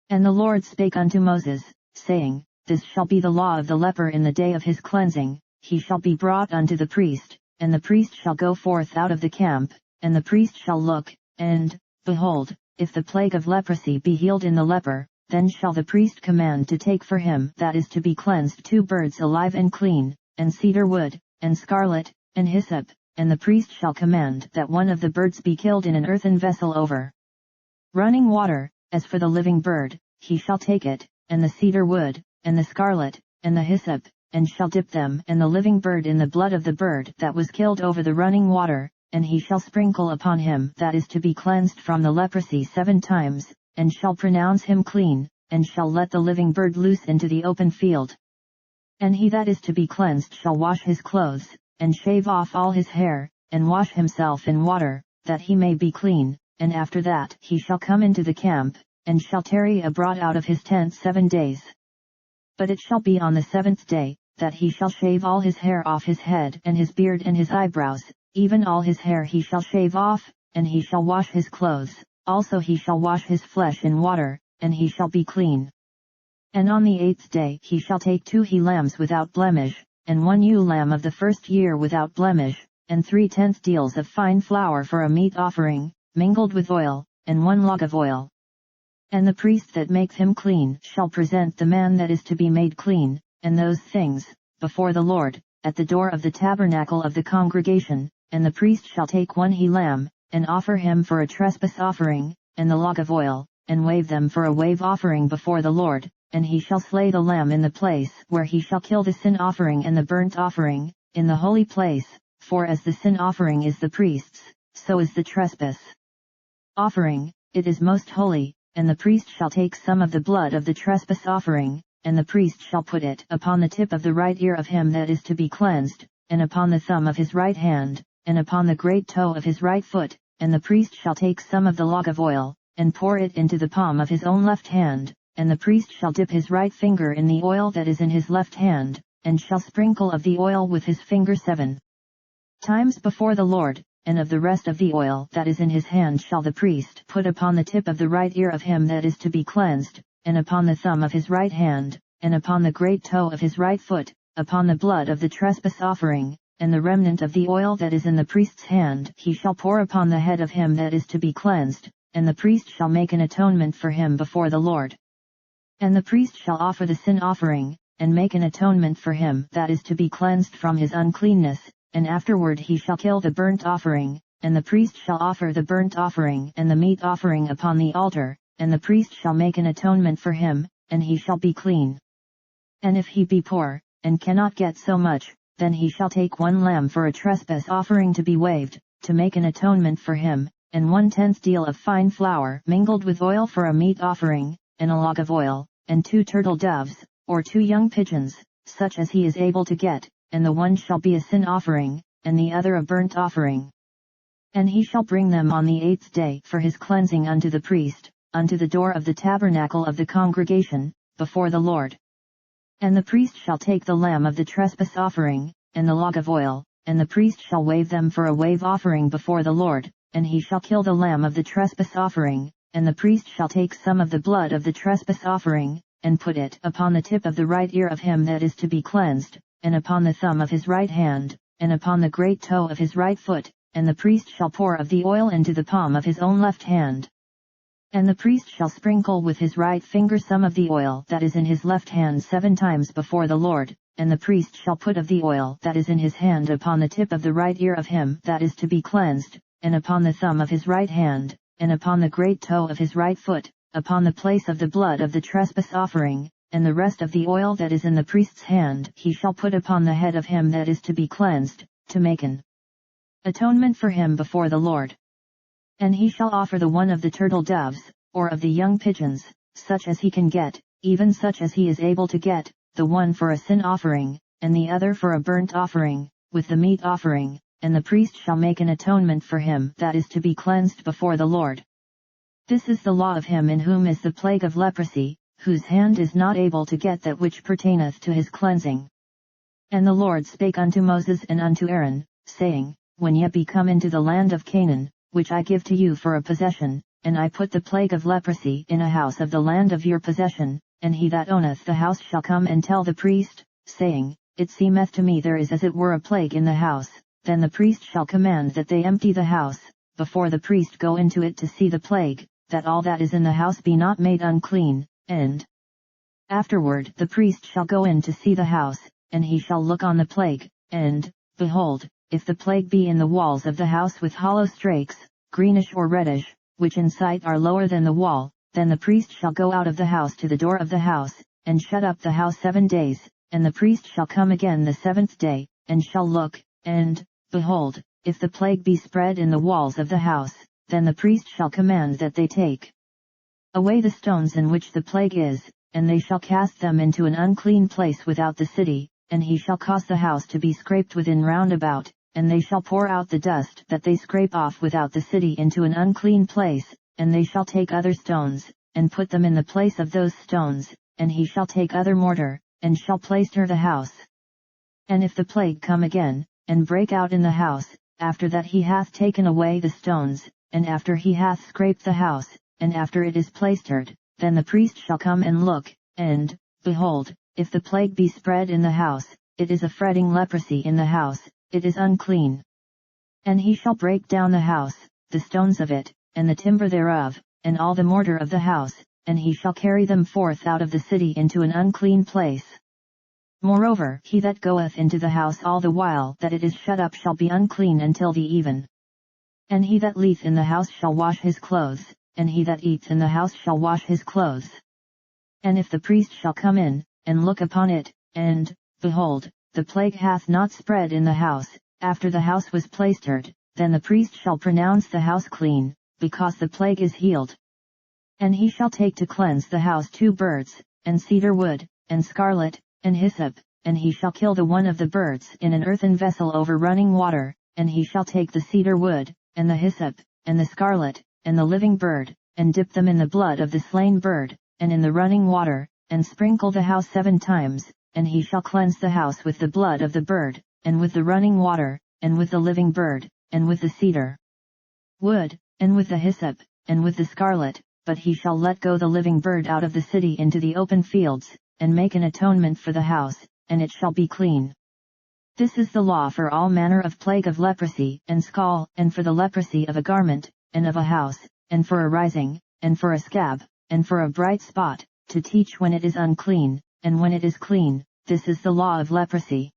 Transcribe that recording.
And the Lord spake unto Moses, saying, This shall be the law of the leper in the day of his cleansing, he shall be brought unto the priest, and the priest shall go forth out of the camp, and the priest shall look, and, behold, if the plague of leprosy be healed in the leper, then shall the priest command to take for him that is to be cleansed 2 birds alive and clean, and cedar wood, and scarlet, and hyssop, and the priest shall command that one of the birds be killed in an earthen vessel over running water. As for the living bird, he shall take it, and the cedar wood, and the scarlet, and the hyssop, and shall dip them and the living bird in the blood of the bird that was killed over the running water, and he shall sprinkle upon him that is to be cleansed from the leprosy 7 times, and shall pronounce him clean, and shall let the living bird loose into the open field. And he that is to be cleansed shall wash his clothes, and shave off all his hair, and wash himself in water, that he may be clean, and after that he shall come into the camp, and shall tarry abroad out of his tent 7 days. But it shall be on the 7th day, that he shall shave all his hair off his head and his beard and his eyebrows, even all his hair he shall shave off, and he shall wash his clothes, also he shall wash his flesh in water, and he shall be clean. And on the 8th day he shall take 2 he-lambs without blemish, and 1 ewe lamb of the 1st year without blemish, and 3/10 deals of fine flour for a meat offering, mingled with oil, and 1 log of oil. And the priest that makes him clean shall present the man that is to be made clean, and those things, before the Lord, at the door of the tabernacle of the congregation, and the priest shall take 1 he-lamb, and offer him for a trespass offering, and the log of oil, and wave them for a wave offering before the Lord, and he shall slay the lamb in the place where he shall kill the sin offering and the burnt offering, in the holy place, for as the sin offering is the priest's, so is the trespass offering, it is most holy. And the priest shall take some of the blood of the trespass offering, and the priest shall put it upon the tip of the right ear of him that is to be cleansed, and upon the thumb of his right hand, and upon the great toe of his right foot, and the priest shall take some of the log of oil, and pour it into the palm of his own left hand, and the priest shall dip his right finger in the oil that is in his left hand, and shall sprinkle of the oil with his finger 7 times before the Lord. And of the rest of the oil that is in his hand shall the priest put upon the tip of the right ear of him that is to be cleansed, and upon the thumb of his right hand, and upon the great toe of his right foot, upon the blood of the trespass offering, and the remnant of the oil that is in the priest's hand he shall pour upon the head of him that is to be cleansed, and the priest shall make an atonement for him before the Lord. And the priest shall offer the sin offering, and make an atonement for him that is to be cleansed from his uncleanness, and afterward he shall kill the burnt offering, and the priest shall offer the burnt offering and the meat offering upon the altar, and the priest shall make an atonement for him, and he shall be clean. And if he be poor, and cannot get so much, then he shall take 1 lamb for a trespass offering to be waved, to make an atonement for him, and 1/10 deal of fine flour mingled with oil for a meat offering, and a log of oil, and 2 turtle doves, or 2 young pigeons, such as he is able to get, and the one shall be a sin offering, and the other a burnt offering. And he shall bring them on the 8th day for his cleansing unto the priest, unto the door of the tabernacle of the congregation, before the Lord. And the priest shall take the lamb of the trespass offering, and the log of oil, and the priest shall wave them for a wave offering before the Lord, and he shall kill the lamb of the trespass offering, and the priest shall take some of the blood of the trespass offering, and put it upon the tip of the right ear of him that is to be cleansed, and upon the thumb of his right hand, and upon the great toe of his right foot, and the priest shall pour of the oil into the palm of his own left hand. And the priest shall sprinkle with his right finger some of the oil that is in his left hand 7 times before the Lord, and the priest shall put of the oil that is in his hand upon the tip of the right ear of him that is to be cleansed, and upon the thumb of his right hand, and upon the great toe of his right foot, upon the place of the blood of the trespass offering, and the rest of the oil that is in the priest's hand he shall put upon the head of him that is to be cleansed, to make an atonement for him before the Lord. And he shall offer the one of the turtle doves, or of the young pigeons, such as he can get, even such as he is able to get, the one for a sin offering, and the other for a burnt offering, with the meat offering, and the priest shall make an atonement for him that is to be cleansed before the Lord. This is the law of him in whom is the plague of leprosy, whose hand is not able to get that which pertaineth to his cleansing. And the Lord spake unto Moses and unto Aaron, saying, When ye be come into the land of Canaan, which I give to you for a possession, and I put the plague of leprosy in a house of the land of your possession, and he that owneth the house shall come and tell the priest, saying, It seemeth to me there is as it were a plague in the house, then the priest shall command that they empty the house, before the priest go into it to see the plague, that all that is in the house be not made unclean, and afterward the priest shall go in to see the house, and he shall look on the plague, and, behold, if the plague be in the walls of the house with hollow strakes, greenish or reddish, which in sight are lower than the wall, then the priest shall go out of the house to the door of the house, and shut up the house 7 days, and the priest shall come again the 7th day, and shall look, and, behold, if the plague be spread in the walls of the house, then the priest shall command that they take away the stones in which the plague is, and they shall cast them into an unclean place without the city, and he shall cause the house to be scraped within round about, and they shall pour out the dust that they scrape off without the city into an unclean place, and they shall take other stones, and put them in the place of those stones, and he shall take other mortar, and shall plaister the house. And if the plague come again, and break out in the house, after that he hath taken away the stones, and after he hath scraped the house, and after it is plaistered, then the priest shall come and look, and, behold, if the plague be spread in the house, it is a fretting leprosy in the house, it is unclean. And he shall break down the house, the stones of it, and the timber thereof, and all the mortar of the house, and he shall carry them forth out of the city into an unclean place. Moreover, he that goeth into the house all the while that it is shut up shall be unclean until the even. And he that leeth in the house shall wash his clothes, and he that eats in the house shall wash his clothes. And if the priest shall come in, and look upon it, and, behold, the plague hath not spread in the house, after the house was plaistered, then the priest shall pronounce the house clean, because the plague is healed. And he shall take to cleanse the house 2 birds, and cedar wood, and scarlet, and hyssop, and he shall kill the one of the birds in an earthen vessel over running water, and he shall take the cedar wood, and the hyssop, and the scarlet, and the living bird, and dip them in the blood of the slain bird, and in the running water, and sprinkle the house 7 times, and he shall cleanse the house with the blood of the bird, and with the running water, and with the living bird, and with the cedar wood, and with the hyssop, and with the scarlet, but he shall let go the living bird out of the city into the open fields, and make an atonement for the house, and it shall be clean. This is the law for all manner of plague of leprosy, and scall, and for the leprosy of a garment, and of a house, and for a rising, and for a scab, and for a bright spot, to teach when it is unclean, and when it is clean. This is the law of leprosy.